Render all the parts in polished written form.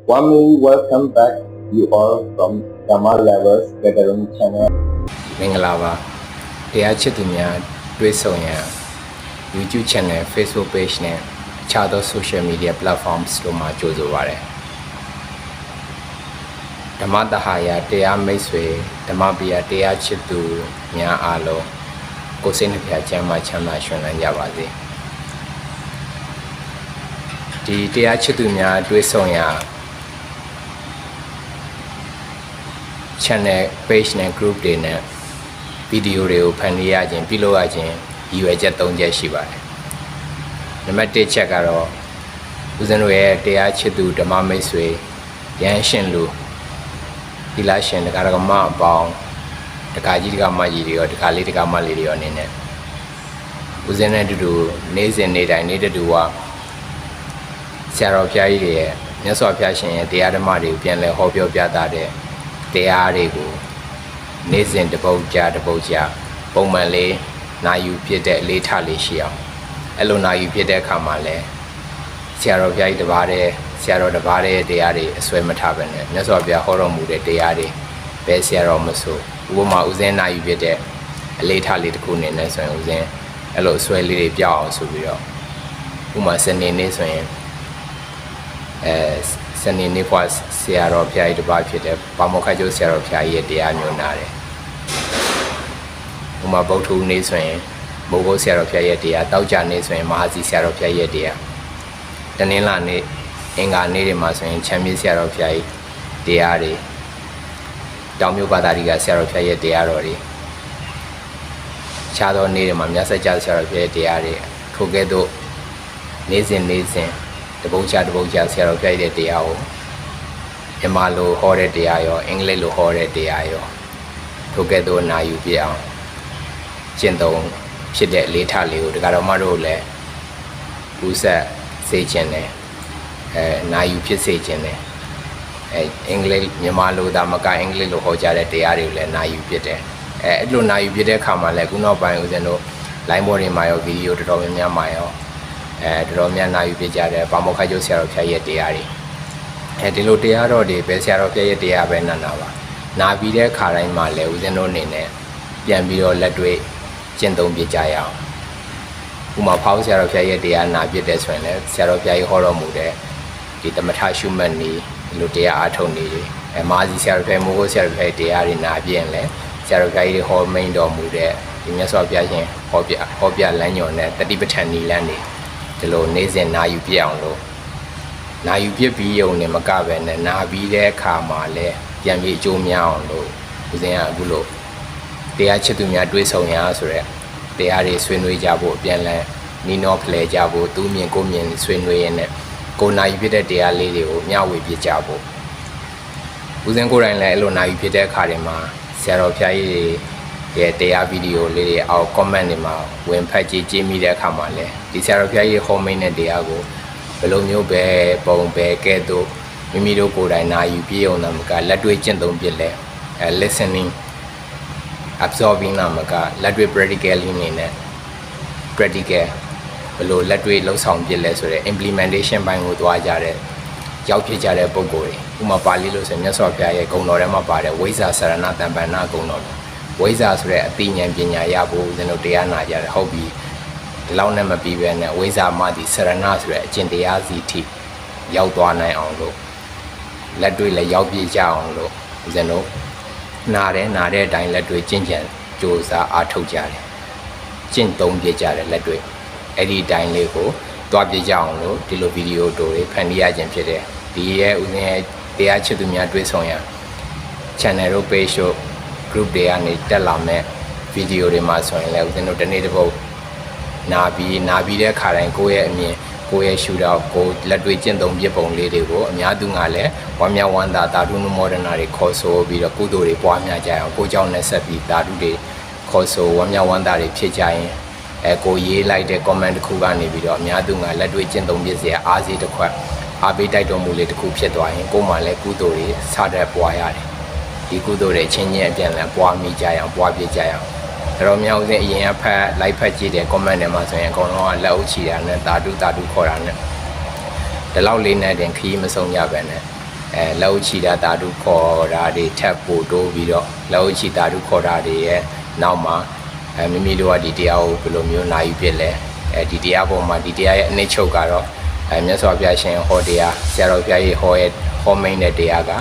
Warmly welcome back you all from Dhamma Lovers Gathering Channel. မင်္ဂလာပါတရားချစ်သူများတွေ့ဆုံရန် YouTube Channel Facebook Page နဲ့အခြားသော Social Media Platforms တို့မှာကြိုဆိုပါရစေဓမ္မတဟာယတရားမိတ်ဆွေဓမ္မပီယတရားချစ်သူများအားလုံးကိုယ်စိတ်နှပြချမ်းသာချမ်းသာရှင်လန်းကြပါစေဒီတရားချစ်သူများတွေ့ဆုံရန် Channel Page နဲ့ Group တွေနဲ့ဗီဒီယိုတွေကိုဖန်တီးရခြင်းပြုလုပ်ရခြင်းရည်ရွယ်ချက်၃ချက်ရှိပါတယ်။နံပါတ်1ချက်ကတော့ဦးဇင်းတို့ရဲ့တရားချစ်သူဓမ္မမိတ်ဆွေရဟန်းရှင်လူသီလရှင်တရားဓမ္မအပေါင်းတရားကြီးတရားမကြီးတွေရောတရားလေးတရားမလေးတွေရောအနေနဲ့ဦးဇင်းနဲ့အတူတူနေ့စဉ်နေ့တိုင်းနေ့တူဝဆရာတော်ဘုရားကြီးတွေရဲ့မြတ်စွာဘုရားရှင်ရဲ့တရားဓမ္မတွေကိုပြန်လည်ဟောပြောပြသတဲ့တရားတွေကိုနေ့စဉ်တပုတ်ကြာပုံမှန်လေးနာယူဖြစ်တဲ့အလေးထားလေးရှိအောင်အဲ့လိုနာယူဖြစ်တဲ့အခါမှာလဲဆရာတော်ဘုရားကြီးတစ်ပါးတည်းဆရာတော်တစ်ပါးတည်းတရားတွေအစွဲမထားပဲနဲ့မြတ်စွာဘုရားဟောတော်မူတဲ့တရားတွေဘယ်ဆရာတော်မဆိုဥပမာဦးဇင်းနာယူဖြစ်တဲ့အလေးထားလေးတစ်ခုနေနဲ့ဆိုရင်ဦးဇင်းအဲ့လိုအစွဲလေးတွေပြောက်အောင်ဆိုပြီးတော့ဥပမာစနေနေ့ဆိုရင်စနေနေ့ကဆရာတော်ဘုရားကြီးတစ်ပါးဖြစ်တဲ့ပါမောက္ခကျိုးဆရာတော်ဘုရားကြီးရဲ့တရားမျိုးနာတယ်ဥမာဗုဒ္ဓနေ့ဆိုရင်မိုးကုတ်ဆရာတော်ဘုရားရဲ့တရားတောက်ကြနေ့ဆိုရင်မဟာစီဆရာတော်ဘုရားရဲ့တရားတနင်္လာနေ့အင်္ဂါနေ့တွေမှာဆိုရင်ချမ်းမြေဆရာတော်ဘုရားကြီးတရားတွေတောင်မြို့ဘာသာတိကဆရာတော်ဘုရားရဲ့တရားတော်တွေခြားသောနေ့တွေမှာမြတ်စွာဘုရားဆရာတော်ဘုရားရဲ့တရားတွေထိုကဲ့သို့နေ့စဉ်တပုတ်ချဆရာတော်ဘုရားရဲ့တရားကိုမြန်မာလိုဟောတဲ့တရားရောအင်္ဂလိပ်လိုဟောတဲ့တရားရောထိုကဲ့သို့နာယူပြအောင်ကျင့်သုံးဖြစ်တဲ့အလေးထားလေးကိုဒကာတော်မတို့လည်းဥဆက်စေခြင်းနဲ့နာယူဖြစ်စေခြင်းနဲ့အင်္ဂလိပ်မြန်မာလိုဒါမကအင်္ဂလိပ်လိုဟောကြားတဲ့တရားတွေကိုလည်းနာယူဖြစ်တယ်အဲ့လိုနာယူဖြစ်တဲ့အခါမှာလည်းခုနောက်ပိုင်းဦးဇင်းတို့ line ပေါ်တွေမှာရောဗီဒီယိုတော်တော်များများမှာရောတော်တော်များနာယူဖြစ်ကြတယ်ပါမောက္ခကျိုးဆရာတော်ဘုရားရဲ့တရားတွေဒီလိုတရားတော်တွေပဲဆရာတော်ဘုရားရဲ့တရားပဲနာပါနာပြီးတဲ့ခါတိုင်းမှာလည်းဦးဇင်းတို့အနေနဲ့ပြန်ပြီးတော့လက်တွေ့ကျင့်သုံးပြကြရအောင်ဥမာဖောင်းဆရာတော်ဘုရားရဲ့တရားနာပြတဲ့ဆိုရင်လည်းဆရာတော်ဘုရားကြီးဟောတော်မူတဲ့ဒီသမထရှုမှတ်နည်းဒီလိုတရားအားထုတ်နေမာစီဆရာတော်ဘုရားမိုးကိုဆရာတော်ဘုရားတရားတွေနာပြရင်လည်းဆရာတော်ဘုရားကြီးဟောမိန်တော်မူတဲ့ဒီမြတ်စွာဘုရားရှင်ဟောပြလမ်းညွှန်တဲ့တတိပဋ္ဌာန်နီလမ်းတွေဒီလိုနေ့စဉ်နာယူပြအောင်လို့နာယူပြပြီးရုံနဲ့မကပဲနဲ့နာပြီးတဲ့အခါမှာလည်းပြန်ပြီးအကျိုးများအောင်လို့ဦးဇင်းကအခုလို့တရားချစ်သူများတွေးဆုံရဆိုရက်တရားတွေဆွေးနွေးကြဖို့ပြန်လဲနီးနောဖလှယ်ကြဖို့သူမြင်ကိုမြင်ဆွေးနွေးရင်းနဲ့ကိုနာယူဖြစ်တဲ့တရားလေးတွေကိုမျှဝေပြကြဖို့ဦးဇင်းကိုယ်တိုင်လည်းအဲ့လိုနာယူဖြစ်တဲ့အခါတွေမှာဆရာတော်ဘုရားကြီးရဲ့တရားဗီဒီယိုလေးတွေအောက် comment တွေမှာဝင်ဖတ်ကြည့်မိတဲ့အခါမှာလည်းဒီဆရာတော်ဘုရားကြီးဟောမိန်တဲ့တရားကိုဘယ်လိုမျိုးပဲပုံပဲကဲ့သို့မိမိတို့ကိုယ်တိုင်နာယူပြအောင်သာမကလက်တွေ့ကျင့်သုံးပြလဲ listening absorbing နာမကလက်တွေ့ practically နေနဲ့ practical ဘယ်လိုလက်တွေ့လှုပ်ဆောင်ပြလဲဆိုတဲ့ implementation ဘိုင်းကိုသွားကြတဲ့ရောက်ဖြစ်ကြတဲ့ပုံကိုယ်တွေဥပမာပါဠိလို့ဆိုရင်မြတ်စွာဘုရားရဲ့ဂုဏ်တော်ထဲမှာပါတဲ့ဝိဇ္ဇာစရဏတမ္ပန္နဂုဏ်တော်ဝိဇ္ဇာဆိုတဲ့အသိဉာဏ်ပညာရဖို့ဦးဇင်းတို့တရားနာကြတယ်ဟုတ်ပြီဒီလောက်နဲ့မပြီးပဲနဲ့ဝိဇ္ဇာမှဒီစရဏဆိုတဲ့အကျင့်တရားစီထိရောက်သွားနိုင်အောင်လို့လက်တွေ့လည်းရောက်ပြကြအောင်လို့ဦးဇင်းတို့နာတဲ့အတိုင်းလက်တွေ့ကျင့်ကြံကြိုးစားအားထုတ်ကြတယ်ကျင့်သုံးပြကြတယ်လက်တွေ့အဲ့ဒီအတိုင်းလေးကိုတွားပြကြအောင်လို့ဒီလိုဗီဒီယိုတို့တွေဖန်တီးရခြင်းဖြစ်တယ်ဒီရဲ့ဦးဇင်းရဲ့တရားချစ်သူများတွေ့ဆုံရ channel တို့ page တို့ group တွေကနေတက်လာမဲ့ဗီဒီယိုတွေမှာဆိုရင်လည်းဦးဇင်းတို့တစ်နေ့တစ်ပုတ်နာပြီးတဲ့ခါတိုင်းကိုယ့်ရဲ့အမြင်ကိုယ့်ရဲ့ရှုထောင့်ကိုလက်တွေ့ကျင့်သုံးပြပုံလေးတွေကိုအများသူကလည်းဝမ်းမြောက်ဝမ်းသာတာဓုနုမောဒနာတွေခေါ်ဆိုပြီးတော့ကုသိုလ်တွေပွားများကြအောင်ကိုเจ้าနဲ့ဆက်ပြီးတာဓုတွေခေါ်ဆိုဝမ်းမြောက်ဝမ်းသာတွေဖြစ်ကြရင်ကိုရေးလိုက်တဲ့ comment တစ်ခုကနေပြီးတော့အများသူကလက်တွေ့ကျင့်သုံးပြစရာအားစီးတစ်ခွက်အားပေးတိုက်တော်မူလေးတစ်ခုဖြစ်သွားရင်ကိုယ်မှလည်းကုသိုလ်တွေစတဲ့ပွားရတယ်ဒီကုသိုလ်တွေချင်းချင်းအပြန်လည်ပွားမိကြအောင်ပွားပြကြအောင်တော်များဦးစင်းအရင်ကဖတ်လိုက်ဖတ်ကြည့်တဲ့ comment တွေမှာဆိုရင်အကုန်လုံးကလက်အုပ်ချီတာနဲ့တာတုခေါ်တာနဲ့ဒီလောက်လေးနဲ့တင်ခီးမဆုံးကြပဲနဲ့ လက်ဦးချီတာဓုခေါ်တာတွေထပ်ပို့တိုးပြီးတော့လက်ဦးချီတာဓုခေါ်တာတွေရဲ့နောက်မှာမိမိတို့ကဒီတရားကိုဘယ်လိုမျိုးနိုင်ယူဖြစ်လဲဒီတရားပေါ်မှာဒီတရားရဲ့အနည်းချုပ်ကတော့မြတ်စွာဘုရားရှင်ဟောတရားဆရာတော်ဘုရားကြီးဟောမိန်တဲ့တရားကဒါ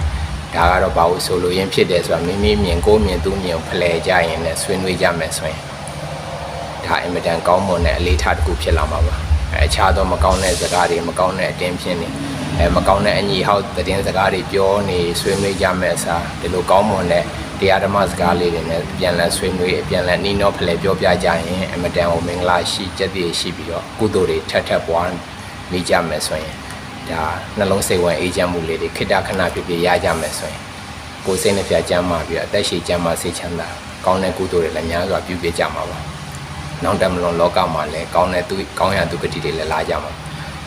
ကတော့ဘာလို့ဆိုလို့ရင်းဖြစ်တယ်ဆိုတာမိမိမြင်ကိုယ်မြင်သူမြင်ဖလှယ်ကြရင်လည်းဆွေးနွေးကြမယ်ဆိုရင်ဒါအင်မတန်ကောင်းမွန်တဲ့အလေးထားတစ်ခုဖြစ်လာမှာပါအခြားသောမကောင်းတဲ့စကားတွေမကောင်းတဲ့အတင်းဖြစ်နေမကောင်းတဲ့အညီဟောက်သတင်းစကားတွေပြောနေဆွေးနွေးကြမယ်အစားဒီလိုကောင်းမွန်တဲ့တရားဓမ္မစကားလေးတွေနဲ့ပြန်လည်ဆွေးနွေးပြန်လည်နှီးနှောဖလှယ်ပြောပြကြရင်အင်မတန်ကိုမင်္ဂလာရှိကျက်တည်ရှိပြီးတော့ကုသိုလ်တွေထပ်ပွားမိကြမယ်ဆိုရင်ဒါနှလုံးစိတ်ဝင်အေးချမ်းမှုလေးတွေခိတ္တခဏဖြစ်ရကြမယ်ဆိုရင်ကိုယ်စိတ်နှပြကျမ်းမာပြီးအသက်ရှည်ကျမ်းမာစိတ်ချမ်းသာကောင်းတဲ့ကုသိုလ်တွေလည်းများစွာပြုပြကြမှာပါနောက်တမလွန်လောကမှာလည်းကောင်းတဲ့ကောင်းရာသူကတိတွေလည်းလာကြမှာ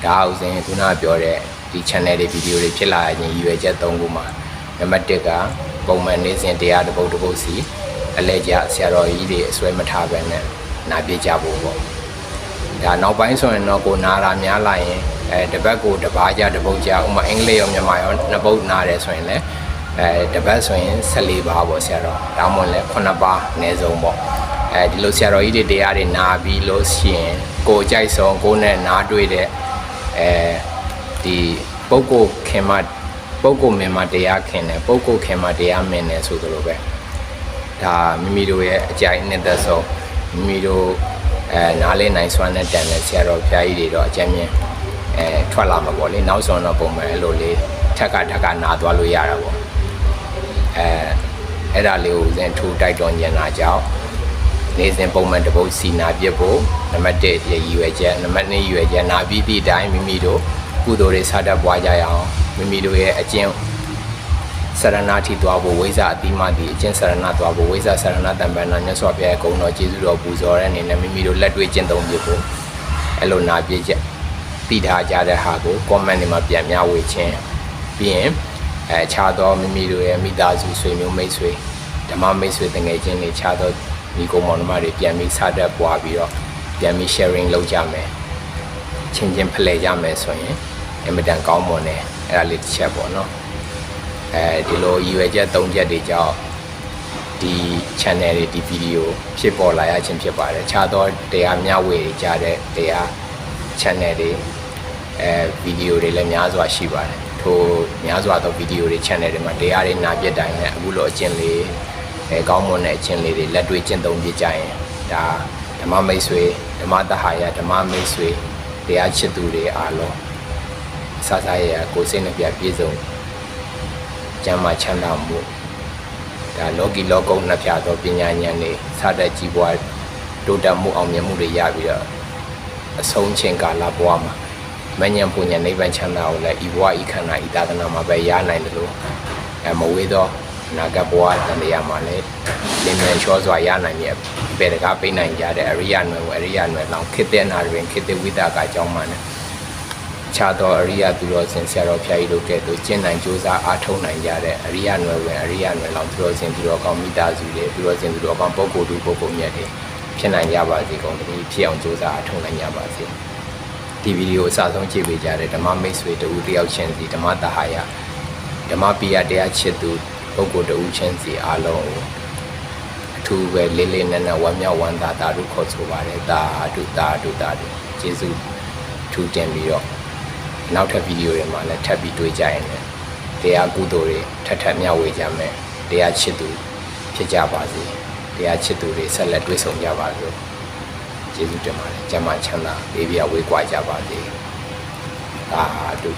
ဒါဥစဉ်ခုနပြောတဲ့ဒီ channel တွေဗီဒီယိုတွေဖြစ်လာရင်ရည်ရွယ်ချက်၃ခုမှာနံပါတ်1ကပုံမှန်နေ့စဉ်တရားတစ်ပုဒ်စီအလဲကျဆရာတော်ကြီးတွေအစွဲမထားပဲနဲ့နာပြကြဖို့ပေါ့ဒါနောက်ပိုင်းဆိုရင်တော့ကိုနာတာများလာရင်တပတ်ကိုတစ်ပါးကြတစ်ပုဒ်ကြဥမာအင်္ဂလိပ်ရောမြန်မာရောနှစ်ပုဒ်နာတယ်ဆိုရင်လည်းတပတ်ဆိုရင်14ပါးပေါ့ဆရာတော်ဒါမှမဟုတ်လည်း9ပါးအနည်းဆုံးပေါ့ဒီလိုဆရာတော်ကြီးတွေတရားတွေနာပြီးလို့ရှိရင်ကိုကြိုက်ဆုံးကိုနဲ့နားတွေ့တဲ့ဒီပုဂ္ဂိုလ်ခင်မပုဂ္ဂိုလ်မင်းမတရားခင်တယ်ပုဂ္ဂိုလ်ခင်မတရားမင်းတယ်ဆိုသလိုပဲဒါမိမိတို့ရဲ့အကြိုက်နဲ့သက်ဆုံးမိမိတို့နားလေးနိုင်စွမ်းတဲ့တန်တဲ့ဆရာတော်ဘုရားကြီးတွေတော့အကျဉ်းမြင်ထွက်လာမှာပေါ့လေနောက်ဆုံးတော့ပုံမှန်အဲ့လိုလေးထက်ကနာသွားလို့ရတာပေါ့အဲ့ဒါလေးကိုဦးဇင်းထူတိုက်တွန်းညင်တာကြောင့်နေ့စဉ်ပုံမှန်တစ်ပုဒ်စီနာပြဖို့နံပါတ်1ရည်ရွယ်ချက်နံပါတ်2ရည်ရွယ်ချက်နာပြီးသည့်အတိုင်းမိမိတို့ကုသိုလ်တွေစားတတ်ပွားကြရအောင်မိမိတို့ရဲ့အကျင့်စရဏထိသွားဖို့ဝိဇ္ဇာအတိမတိအကျင့်စရဏသွားဖို့ဝိဇ္ဇာစရဏတံပန္နမြတ်စွာဘုရားရဲ့ဂုဏ်တော်ကျေးဇူးတော်ပူဇော်တဲ့အနေနဲ့မိမိတို့လက်တွေ့ကျင့်သုံးပြဖို့အဲ့လိုနာပြချက်တည်ထားကြတဲ့ဟာကို comment တွေမှာပြန်များဝေခြင်းပြီးရင်ခြားသောမိမိတို့ရဲ့မိသားစုဆွေမျိုးမိတ်ဆွေဓမ္မမိတ်ဆွေတငယ်ချင်းတွေခြားသောဒီကုံမောင်နှမတွေပြန်ပြီးစားတတ်ပွားပြီးတော့ပြန်ပြီး sharing လုပ်ကြမယ်ချင်းဖလှယ်ကြမယ်ဆိုရင်အင်မတန်ကောင်းမွန်တယ်အဲ့ဒါလေးတစ်ချက်ပေါ့နော်ဒီလိုရည်ရွယ်ချက်၃ချက်တွေကြောင့်ဒီ channel တွေဒီ video ဖြစ်ပေါ်လာရခြင်းဖြစ်ပါတယ်ခြားသောတရားမျှဝေကြတဲ့တရား channel တွေvideo တွေလည်းများစွာရှိပါတယ်ထို့များစွာသော video တွေ channel တွေမှာတရားတွေနာပြတ်တိုင်းနဲ့အခုလိုအကျင့်လေးကောင်းမွန်တဲ့အချင်းလေးတွေလက်တွေ့ကျင့်သုံးပြကြရင်ဒါဓမ္မမိတ်ဆွေဓမ္မတဟာယဓမ္မမိတ်ဆွေတရားချစ်သူတွေအားလုံးအစစရဲ့ကိုယ်စိတ်နှပြပြည့်စုံကျမ်းမာချမ်းသာမှုဒါလောကီလောကုနှစ်ဖြာသောပညာဉာဏ်တွေစတဲ့ကြီးပွားတိုးတက်မှုအောင်မြင်မှုတွေရပြီးတော့အဆုံးချင်းကာလဘဝမှာမဉ္ဇဉ်ပူဉ္ဇဉ်နိဗ္ဗာန်ချမ်းသာကိုလည်းဤဘဝဤခန္ဓာဤသာသနာမှာပဲရနိုင်တယ်လို့မဝေးသောနာဂဘဝတန်တရားမှာလည်းလင်းမြန်ချောစွာရနိုင်ရဲ့ပေတကားပိနိုင်ကြတဲ့အရိယနွယ်အရိယနွယ်လောင်ခေတ္တနာတွင်ခေတ္တဝိသကအကြောင်းမှနဲ့ခြားသောအရိယသူတော်စင်ဆရာတော်ဖျားကြီးတို့ကဲ့သို့ကျင့်နိုင်ကြိုးစားအားထုတ်နိုင်ကြတဲ့အရိယနွယ်ဝင်အရိယနွယ်လောင်သူတော်စင်သူတော်ကောင်းမိသားစုတွေသူတော်စင်သူတော်ကောင်းပုဂ္ဂိုလ်တူပုဂ္ဂိုလ်မြတ်တွေဖြစ်နိုင်ကြပါစေကုန်သတည်းဖြစ်အောင်ကြိုးစားအားထုတ်နိုင်ကြပါစေဒီဗီဒီယိုအစဆုံးကြည့်ပေးကြတဲ့ဓမ္မမိတ်ဆွေတူတယောက်ချင်းစီဓမ္မတဟာယဓမ္မပိယတရားချစ်သူပုဂ္ဂိုလ်တူချင်းစီအားလုံးကိုအထူးပဲလေးလေးနက်နက်ဝမ်းမြောက်ဝမ်းသာတာတို့ခေါ်ဆိုပါတယ်တာတုကျေးဇူးထူးတင်ပြီးတော့နောက်ထပ်ဗီဒီယိုတွေမှာလည်းထပ်ပြီးတွေ့ကြရင်လည်းတရားကုသိုလ်တွေထပ်မျှဝေကြမယ်တရားချစ်သူဖြစ်ကြပါစေတရားချစ်သူတွေဆက်လက်တွေ့ဆုံကြပါစို့ကျေးဇူးတင်ပါတယ်ကျမ်းမာချမ်းသာဘေးပြဝေးကွာကြပါစေသာတု